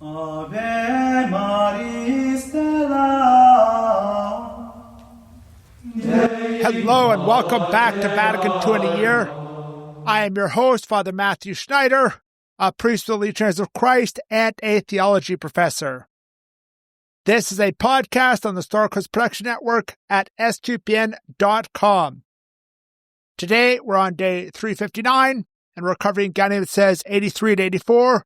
Ave Maris Stella. Hello and welcome back to Vatican II in a Year. I am your host, Father Matthew Schneider, a priest of the Legionaries of Christ and a theology professor. This is a podcast on the Star Coast Production Network at s2pn.com. Today we're on day 359 and we're covering Ganymed Says 83 to 84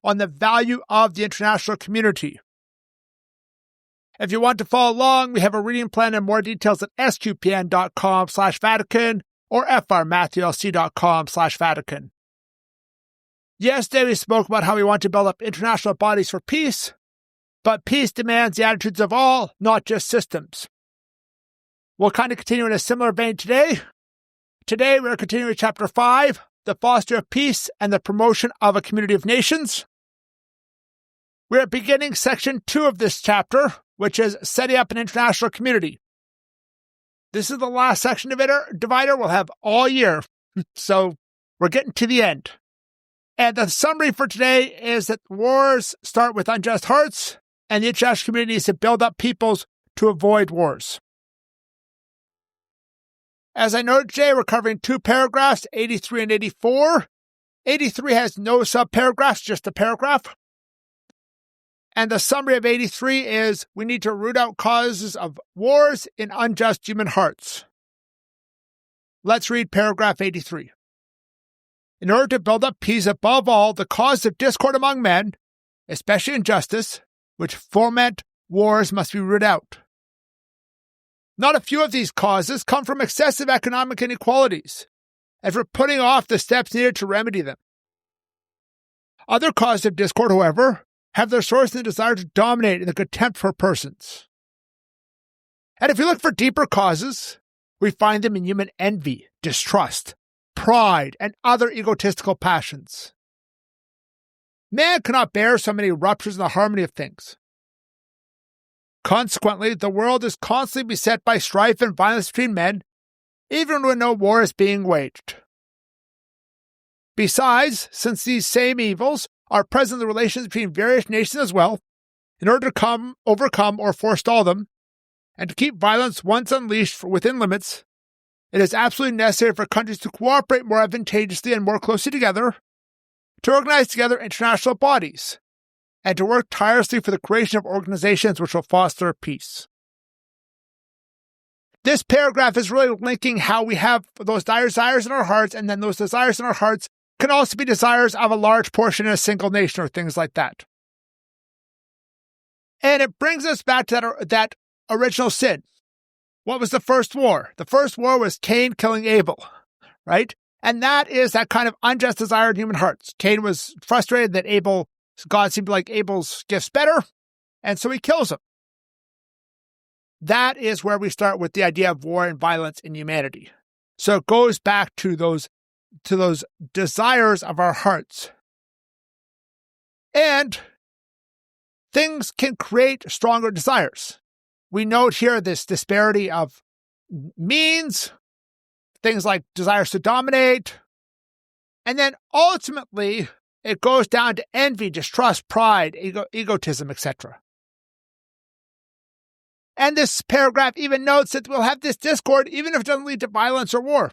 on the value of the international community. If you want to follow along, we have a reading plan and more details at s2pn.com/Vatican or frmatthewlc.com/Vatican. Yesterday we spoke about how we want to build up international bodies for peace, but peace demands the attitudes of all, not just systems. We'll kind of continue in a similar vein today. Today we're continuing with Chapter 5, the foster of peace and the promotion of a community of nations. We're beginning section 2 of this chapter, which is setting up an international community. This is the last section divider we'll have all year, so we're getting to the end. And the summary for today is that wars start with unjust hearts, and the international community needs to build up peoples to avoid wars. As I noted today, we're covering 2 paragraphs, 83 and 84. 83 has no subparagraphs, just a paragraph. And the summary of 83 is we need to root out causes of wars in unjust human hearts. Let's read paragraph 83. In order to build up peace above all, the cause of discord among men, especially injustice, which foment wars must be rooted out. Not a few of these causes come from excessive economic inequalities, and from putting off the steps needed to remedy them. Other causes of discord, however, have their source in the desire to dominate and the contempt for persons. And if we look for deeper causes, we find them in human envy, distrust, pride, and other egotistical passions. Man cannot bear so many ruptures in the harmony of things. Consequently, the world is constantly beset by strife and violence between men, even when no war is being waged. Besides, since these same evils are present in the relations between various nations as well, in order to overcome or forestall them, and to keep violence once unleashed within limits, it is absolutely necessary for countries to cooperate more advantageously and more closely together, to organize together international bodies, and to work tirelessly for the creation of organizations which will foster peace. This paragraph is really linking how we have those desires in our hearts, and then those desires in our hearts can also be desires of a large portion in a single nation or things like that. And it brings us back to that original sin. What was the first war? The first war was Cain killing Abel, right? And that is that kind of unjust desire in human hearts. Cain was frustrated that God seemed to like Abel's gifts better, and so he kills him. That is where we start with the idea of war and violence in humanity. So it goes back to those desires of our hearts. And things can create stronger desires. We note here this disparity of means, things like desires to dominate, and then ultimately it goes down to envy, distrust, pride, egotism, etc. And this paragraph even notes that we'll have this discord even if it doesn't lead to violence or war.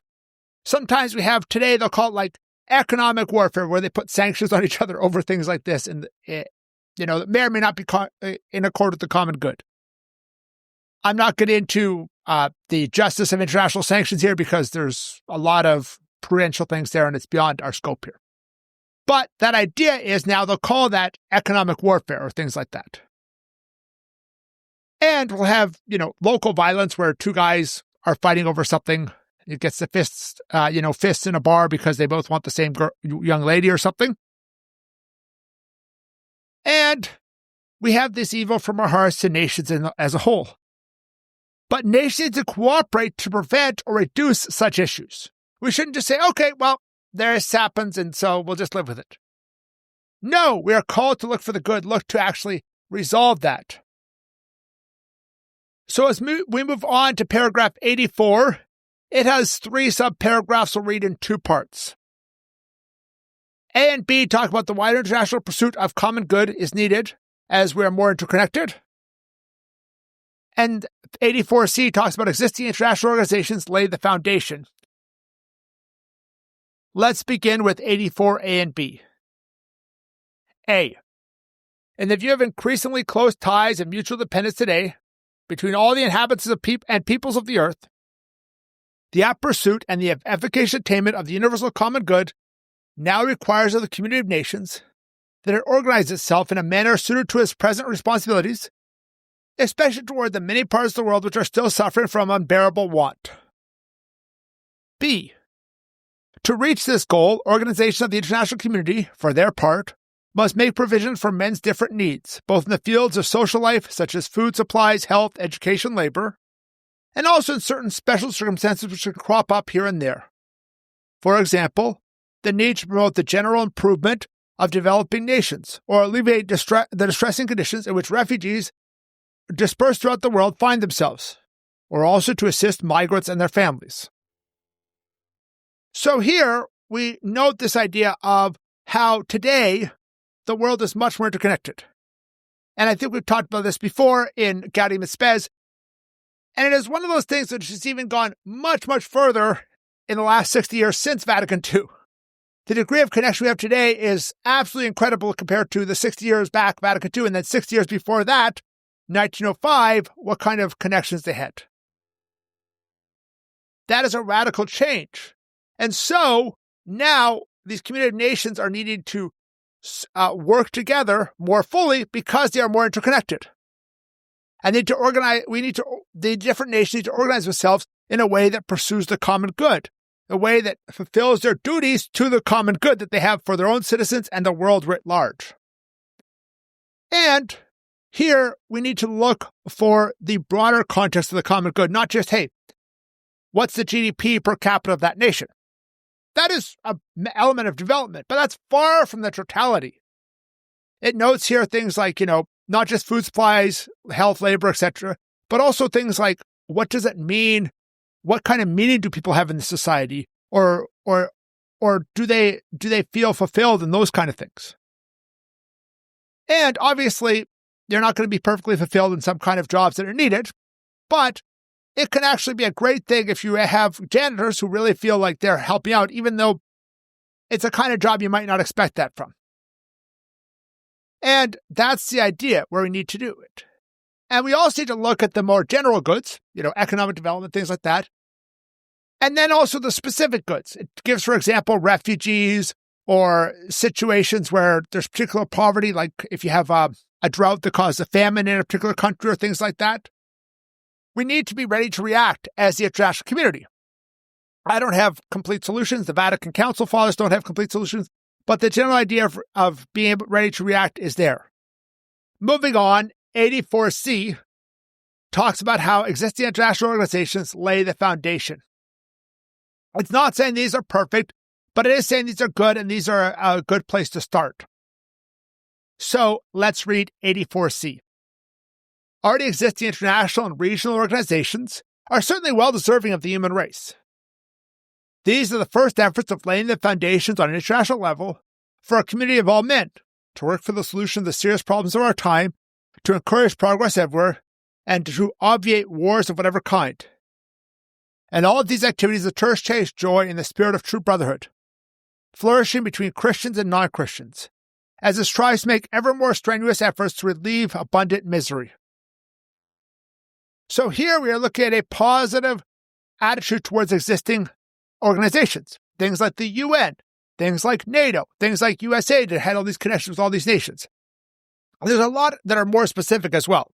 Sometimes we have today, they'll call it like economic warfare, where they put sanctions on each other over things like this, and that may or may not be in accord with the common good. I'm not getting into the justice of international sanctions here because there's a lot of prudential things there, and it's beyond our scope here. But that idea is now they'll call that economic warfare or things like that. And we'll have, local violence where 2 guys are fighting over something. It gets the fists in a bar because they both want the same young lady or something. And we have this evil from our hearts to nations as a whole. But nations need to cooperate to prevent or reduce such issues. We shouldn't just say, okay, well, this happens, and so we'll just live with it. No, we are called to look for the good, look to actually resolve that. So as we move on to paragraph 84, it has 3 subparagraphs we'll read in 2 parts. A and B talk about the wider international pursuit of common good is needed as we are more interconnected. And 84C talks about existing international organizations lay the foundation. Let's begin with 84A and B. A. In the view of increasingly close ties and mutual dependence today between all the inhabitants of and peoples of the earth, the apt pursuit and the efficacious attainment of the universal common good now requires of the community of nations that it organize itself in a manner suited to its present responsibilities, especially toward the many parts of the world which are still suffering from unbearable want. B. To reach this goal, organizations of the international community, for their part, must make provision for men's different needs, both in the fields of social life, such as food supplies, health, education, labor, and also in certain special circumstances which can crop up here and there. For example, the need to promote the general improvement of developing nations, or alleviate the distressing conditions in which refugees dispersed throughout the world find themselves, or also to assist migrants and their families. So here we note this idea of how today the world is much more interconnected. And I think we've talked about this before in Gaudium et Spes. And it is one of those things that has even gone much, much further in the last 60 years since Vatican II. The degree of connection we have today is absolutely incredible compared to the 60 years back, Vatican II, and then 60 years before that, 1905, what kind of connections they had. That is a radical change. And so now these community of nations are needing to work together more fully because they are more interconnected. And the different nations need to organize themselves in a way that pursues the common good, a way that fulfills their duties to the common good that they have for their own citizens and the world writ large. And here we need to look for the broader context of the common good, not just, hey, what's the GDP per capita of that nation? That is an element of development, but that's far from the totality. It notes here things like, not just food supplies, health, labor, etc., but also things like, what does it mean? What kind of meaning do people have in the society? Or do they feel fulfilled in those kind of things? And obviously, they're not going to be perfectly fulfilled in some kind of jobs that are needed, but it can actually be a great thing if you have janitors who really feel like they're helping out, even though it's a kind of job you might not expect that from. And that's the idea where we need to do it. And we also need to look at the more general goods, economic development, things like that. And then also the specific goods. It gives, for example, refugees or situations where there's particular poverty, like if you have a drought that causes a famine in a particular country or things like that. We need to be ready to react as the international community. I don't have complete solutions. The Vatican Council Fathers don't have complete solutions. But the general idea of being ready to react is there. Moving on, 84C talks about how existing international organizations lay the foundation. It's not saying these are perfect, but it is saying these are good and these are a good place to start. So let's read 84C. Already existing international and regional organizations are certainly well deserving of the human race. These are the first efforts of laying the foundations on an international level for a community of all men to work for the solution of the serious problems of our time, to encourage progress everywhere, and to obviate wars of whatever kind. And all of these activities the church takes joy in the spirit of true brotherhood, flourishing between Christians and non-Christians, as it strives to make ever more strenuous efforts to relieve abundant misery. So here we are looking at a positive attitude towards existing organizations, things like the UN, things like NATO, things like USA that had all these connections with all these nations. There's a lot that are more specific as well.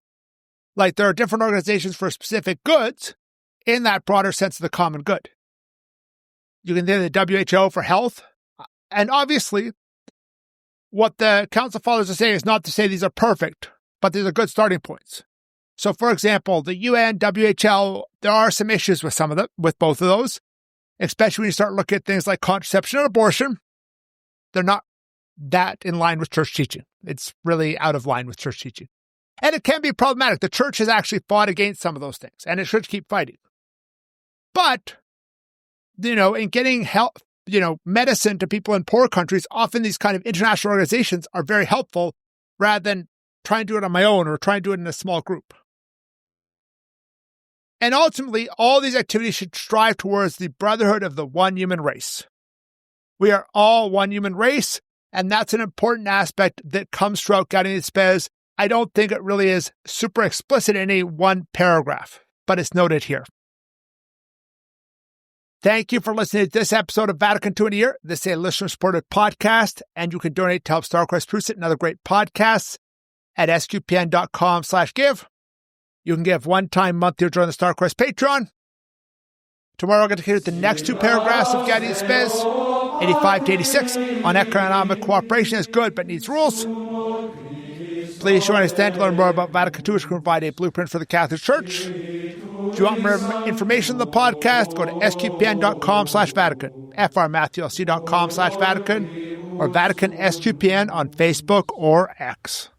Like there are different organizations for specific goods in that broader sense of the common good. You can think of the WHO for health. And obviously, what the Council Fathers are saying is not to say these are perfect, but these are good starting points. So, for example, the UN, WHO, there are some issues with with both of those, especially when you start looking at things like contraception and abortion. They're not that in line with church teaching. It's really out of line with church teaching. And it can be problematic. The church has actually fought against some of those things, and it should keep fighting. But, in getting medicine to people in poor countries, often these kind of international organizations are very helpful rather than trying to do it on my own or trying to do it in a small group. And ultimately, all these activities should strive towards the brotherhood of the one human race. We are all one human race, and that's an important aspect that comes throughout Gaudium et Spes. I don't think it really is super explicit in any one paragraph, but it's noted here. Thank you for listening to this episode of Vatican II in a Year. This is a listener-supported podcast, and you can donate to help StarQuest produce it and other great podcasts at sqpn.com/give. You can give one-time monthly or join the StarQuest Patreon. Tomorrow I'll get to hear the next two paragraphs of Gaudium et Spes, 85 to 86, on economic cooperation is good but needs rules. Please join us then to learn more about Vatican II, which can provide a blueprint for the Catholic Church. If you want more information on the podcast, go to sqpn.com/Vatican, frmatthewlc.com/Vatican, or Vatican SQPN on Facebook or X.